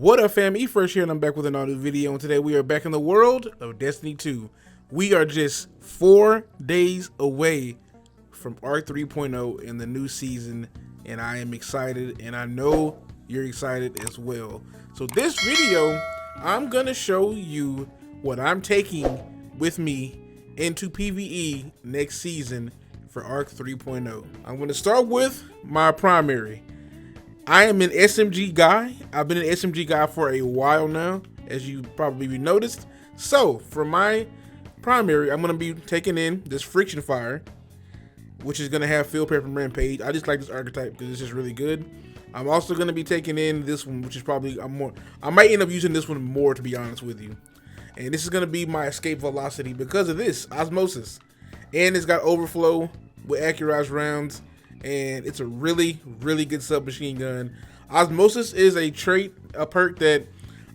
What up, fam? E-First here, and I'm back with another video, and today we are back in the world of Destiny 2. We are just 4 days away from Arc 3.0 in the new season, and I am excited, and I know you're excited as well. So this video, I'm going to show you what I'm taking with me into PvE next season for Arc 3.0. I'm going to start with my primary. I am an SMG guy. I've been an SMG guy for a while now, as you probably noticed. So for my primary, I'm going to be taking in this Friction Fire, which is going to have Field Prep and Rampage. I just like this archetype because it's just really good. I'm also going to be taking in this one, which is probably I might end up using this one more, to be honest with you. And this is going to be my escape velocity because of this Osmosis, and it's got overflow with accurized rounds. And it's a really, really good submachine gun. Osmosis is a trait, a perk that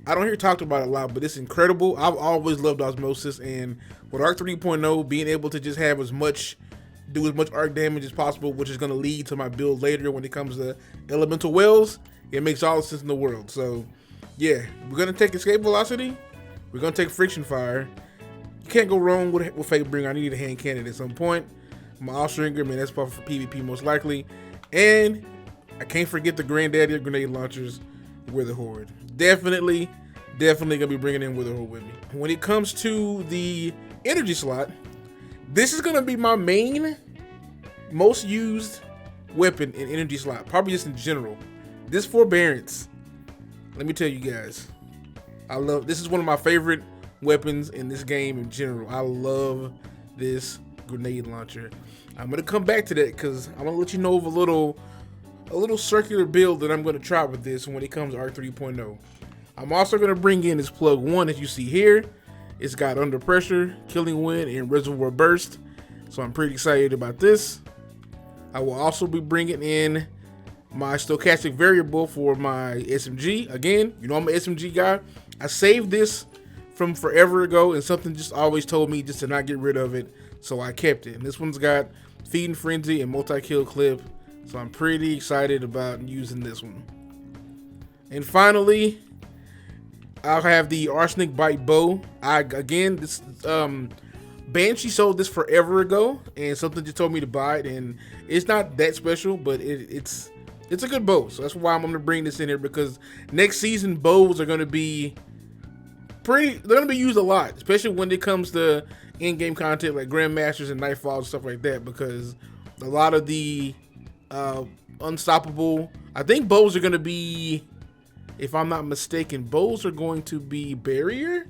I don't hear talked about a lot, but it's incredible. I've always loved Osmosis, and with Arc 3.0, being able to just have do as much arc damage as possible, which is going to lead to my build later when it comes to elemental wells, it makes all the sense in the world. So, yeah, we're going to take Escape Velocity. We're going to take Friction Fire. You can't go wrong with Fatebringer. I need a hand cannon at some point. My Offstringer, man, that's probably for PvP most likely. And I can't forget the granddaddy of grenade launchers, Witherhoard. Definitely gonna be bringing in Witherhoard with me. When it comes to the energy slot, this is gonna be my main, most used weapon in energy slot, probably just in general. This Forbearance, let me tell you guys, this is one of my favorite weapons in this game in general. I love this grenade launcher. I'm gonna come back to that because I'm gonna let you know of a little circular build that I'm gonna try with this when it comes to Arc 3.0. I'm also gonna bring in this plug 1 that you see here. It's got Under Pressure, Killing Wind, and Reservoir Burst, so I'm pretty excited about this. I will also be bringing in my stochastic variable for my SMG. Again, you know I'm an SMG guy. I saved this from forever ago, and something just always told me just to not get rid of it, so I kept it. And this one's got Feeding Frenzy and Multi-Kill Clip, so I'm pretty excited about using this one. And finally, I'll have the Arsenic Bite Bow. This Banshee sold this forever ago, and something just told me to buy it, and it's not that special, but it's a good bow, so that's why I'm going to bring this in here, because next season bows are going to be they're going to be used a lot, especially when it comes to in-game content like Grandmasters and Nightfalls and stuff like that, because a lot of the unstoppable, I think bows are going to be, if I'm not mistaken, bows are going to be barrier.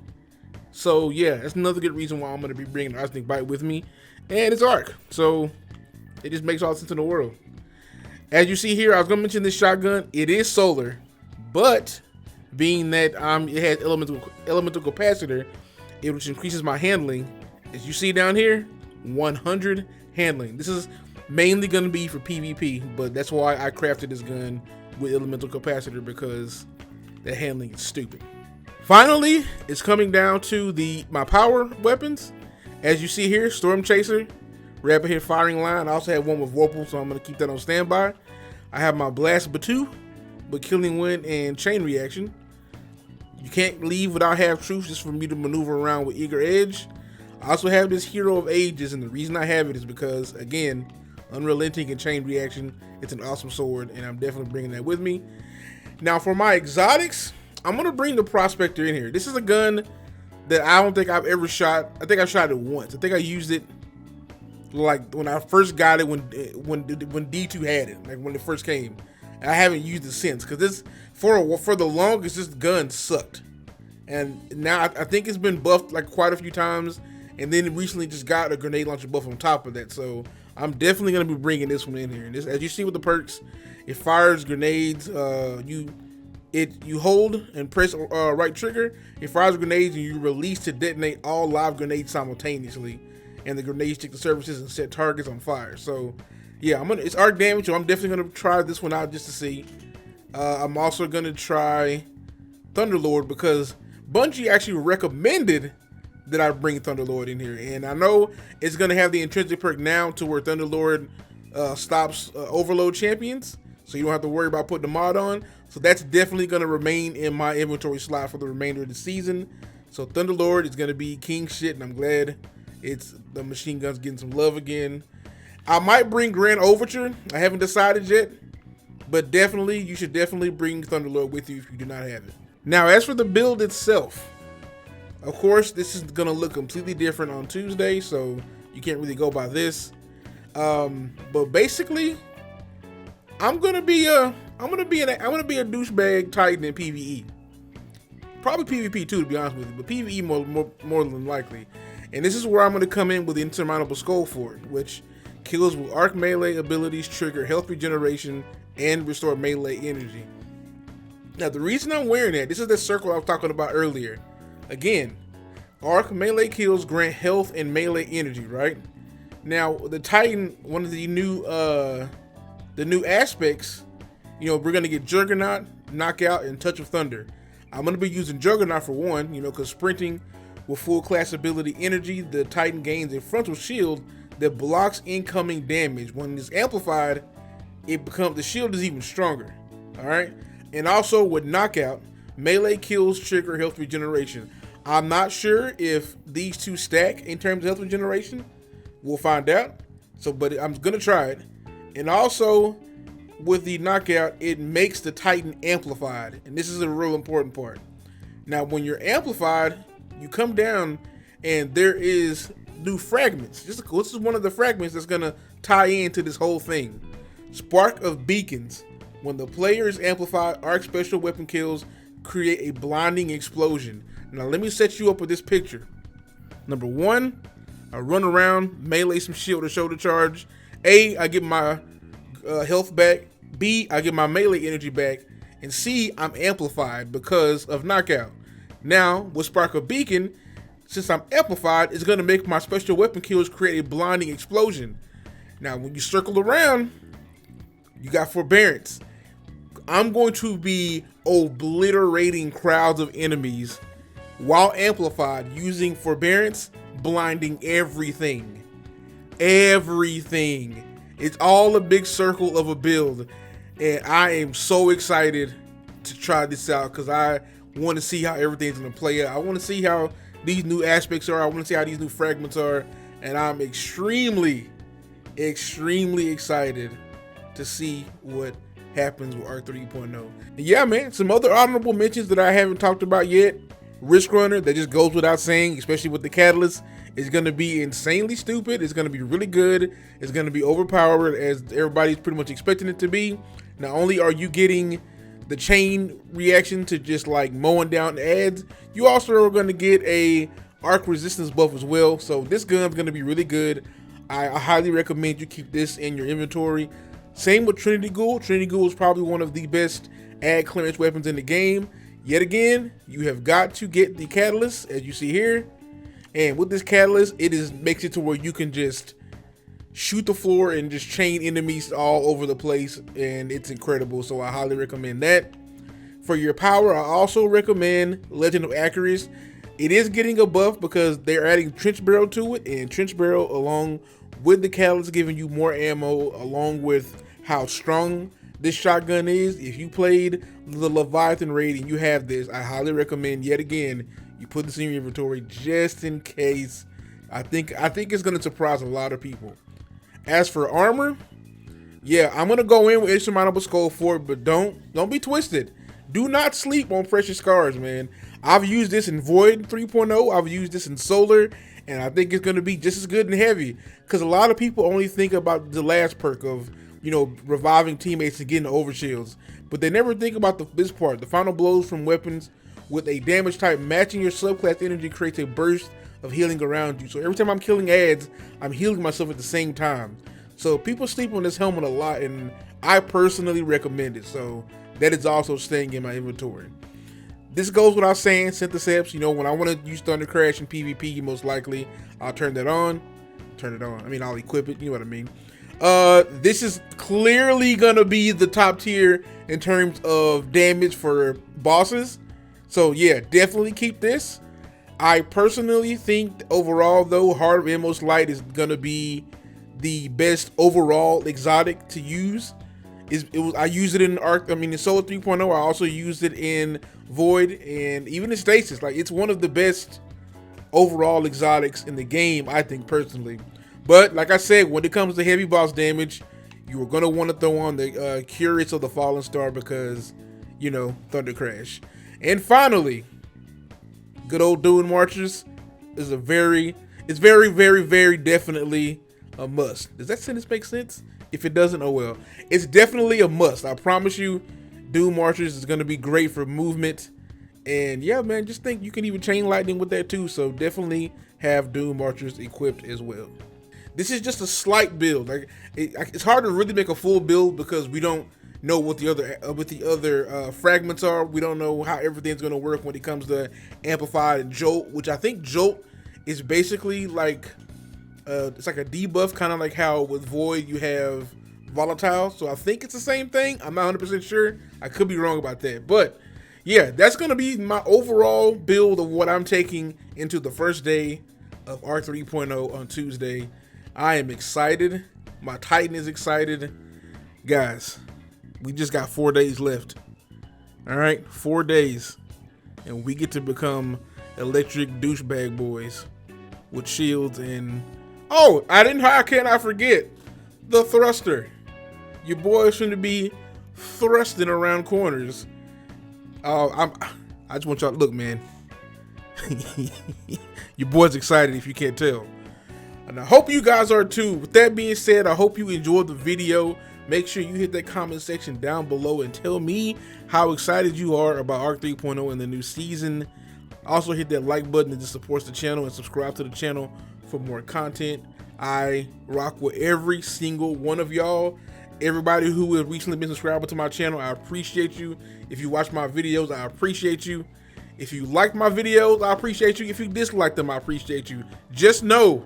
So yeah, that's another good reason why I'm going to be bringing Arsenic Bite with me, and it's Arc, so it just makes all the sense in the world. As you see here, I was going to mention this shotgun. It is solar, but being that it has elemental capacitor, which increases my handling. As you see down here, 100 handling. This is mainly going to be for PvP, but that's why I crafted this gun with elemental capacitor, because that handling is stupid. Finally, it's coming down to my power weapons. As you see here, Storm Chaser, Rapid Hit Firing Line. I also have one with Vorpal, so I'm going to keep that on standby. I have my Blast Batu with Killing Wind and Chain Reaction. You can't leave without Half Truth, just for me to maneuver around with Eager Edge. I also have this Hero of Ages, and the reason I have it is because, again, Unrelenting and Chain Reaction. It's an awesome sword, and I'm definitely bringing that with me. Now, for my exotics, I'm going to bring the Prospector in here. This is a gun that I don't think I've ever shot. I think I shot it once. I think I used it like when I first got it, when D2 had it, like when it first came. I haven't used it since, because this for the longest, this gun sucked, and now I think it's been buffed like quite a few times, and then it recently just got a grenade launcher buff on top of that. So I'm definitely going to be bringing this one in here. And this, as you see with the perks, it fires grenades. You hold and press right trigger. It fires grenades, and you release to detonate all live grenades simultaneously, and the grenades stick to surfaces and set targets on fire. So yeah, it's arc damage, so I'm definitely gonna try this one out just to see. I'm also gonna try Thunderlord, because Bungie actually recommended that I bring Thunderlord in here, and I know it's gonna have the intrinsic perk now to where Thunderlord stops overload champions. so you don't have to worry about putting the mod on. So that's definitely going to remain in my inventory slot for the remainder of the season. So Thunderlord is going to be king shit, and I'm glad it's the machine gun's getting some love again. I might bring Grand Overture. I haven't decided yet, but definitely, you should definitely bring Thunderlord with you if you do not have it. Now, as for the build itself, of course, this is going to look completely different on Tuesday, so you can't really go by this. But basically, I'm gonna be a douchebag Titan in PvE. Probably PvP too, to be honest with you, but PvE more than likely. And this is where I'm gonna come in with the Insurmountable Skull Fort, which kills with arc melee abilities, trigger health regeneration, and restore melee energy. Now, the reason I'm wearing that, this is the circle I was talking about earlier. Again, arc melee kills grant health and melee energy, right? Now, the Titan, one of the new aspects, you know, we're gonna get Juggernaut, Knockout, and Touch of Thunder. I'm gonna be using Juggernaut for one, you know, because sprinting with full class ability energy, the Titan gains a frontal shield that blocks incoming damage. When it's amplified, the shield is even stronger. All right, and also with Knockout, melee kills trigger health regeneration. I'm not sure if these two stack in terms of health regeneration. We'll find out. So, but I'm gonna try it. And also, with the Knockout, it makes the Titan amplified, and this is a real important part. Now, when you're amplified, you come down, and there is new fragments. This is one of the fragments that's gonna tie into this whole thing. Spark of Beacons. When the player is amplified, arc special weapon kills create a blinding explosion. Now, let me set you up with this picture. Number one, I run around, melee some shield or shoulder charge. A, I get my health back. B, I get my melee energy back. And C, I'm amplified because of Knockout. Now, with Spark of Beacon, since I'm amplified, it's going to make my special weapon kills create a blinding explosion. Now, when you circle around, you got Forbearance. I'm going to be obliterating crowds of enemies while amplified using Forbearance, blinding everything. Everything. It's all a big circle of a build, and I am so excited to try this out because I want to see how everything's going to play out. I want to see how these new aspects are. I want to see how these new fragments are, and I'm extremely excited to see what happens with Arc 3.0. And yeah, man, some other honorable mentions that I haven't talked about yet. Risk Runner, that just goes without saying, especially with the Catalyst, is going to be insanely stupid. It's going to be really good. It's going to be overpowered as everybody's pretty much expecting it to be. Not only are you getting the chain reaction to just like mowing down ads, you also are going to get a arc resistance buff as well. So this gun's going to be really good. I highly recommend you keep this in your inventory. Same with Trinity Ghoul. Trinity Ghoul is probably one of the best ad clearance weapons in the game. Yet again, you have got to get the Catalyst, as you see here. And with this Catalyst, makes it to where you can just shoot the floor and just chain enemies all over the place, and it's incredible. So I highly recommend that. For your power, I also recommend Legend of Acheris. It is getting a buff because they're adding Trench Barrel to it, and Trench Barrel, along with the Catalyst, giving you more ammo, along with how strong this shotgun is. If you played the Leviathan raid and you have this, I highly recommend, yet again, you put this in your inventory just in case. I think it's going to surprise a lot of people. As for armor, yeah, I'm going to go in with Insurmountable Skull Fort, but don't be twisted. Do not sleep on Precious Scars, man. I've used this in Void 3.0. I've used this in Solar, and I think it's going to be just as good and heavy, because a lot of people only think about the last perk of, you know, reviving teammates and getting the overshields, but they never think about this part. The final blows from weapons with a damage type matching your subclass energy creates a burst of healing around you. So every time I'm killing ads, I'm healing myself at the same time. So people sleep on this helmet a lot, and I personally recommend it. So that is also staying in my inventory. This goes without saying, Syntheseps, you know, when I want to use Thunder Crash in PvP, most likely I'll turn that on. I mean, I'll equip it, you know what I mean. This is clearly gonna be the top tier in terms of damage for bosses. So yeah, definitely keep this. I personally think overall though, Heart of Emos Light is gonna be the best overall exotic to use I used it in in Solo 3.0. I also used it in Void and even in Stasis. Like, it's one of the best overall exotics in the game, I think, personally. But like I said, when it comes to heavy boss damage, you are gonna want to throw on the Curious of the Fallen Star because, you know, Thunder Crash. And finally, good old Doom Marchers is very, very definitely a must. Does that sentence make sense? If it doesn't, oh well. It's definitely a must. I promise you, Doom Marchers is gonna be great for movement. And yeah, man, just think you can even chain lightning with that too. So definitely have Doom Marchers equipped as well. This is just a slight build. Like, it's hard to really make a full build because we don't know what the other fragments are. We don't know how everything's gonna work when it comes to Amplified and Jolt, which I think Jolt is basically like it's like a debuff, kind of like how with Void you have Volatile. So I think it's the same thing. I'm not 100% sure. I could be wrong about that, but yeah, that's gonna be my overall build of what I'm taking into the first day of Arc 3.0 on Tuesday. I am excited. My Titan is excited. Guys, we just got 4 days left. All right, 4 days. And we get to become electric douchebag boys with shields and... Oh, how can I forget? The thruster. Your boy is going to be thrusting around corners. I just want y'all to look, man. Your boy's excited if you can't tell. And I hope you guys are too. With that being said, I hope you enjoyed the video. Make sure you hit that comment section down below and tell me how excited you are about Arc 3.0 in the new season. Also hit that like button that supports the channel and subscribe to the channel for more content. I rock with every single one of y'all. Everybody who has recently been subscribing to my channel, I appreciate you. If you watch my videos, I appreciate you. If you like my videos, I appreciate you. If you dislike them, I appreciate you. Just know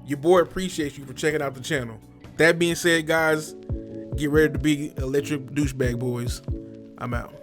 your boy appreciates you for checking out the channel. That being said, guys, get ready to be electric douchebag boys. I'm out.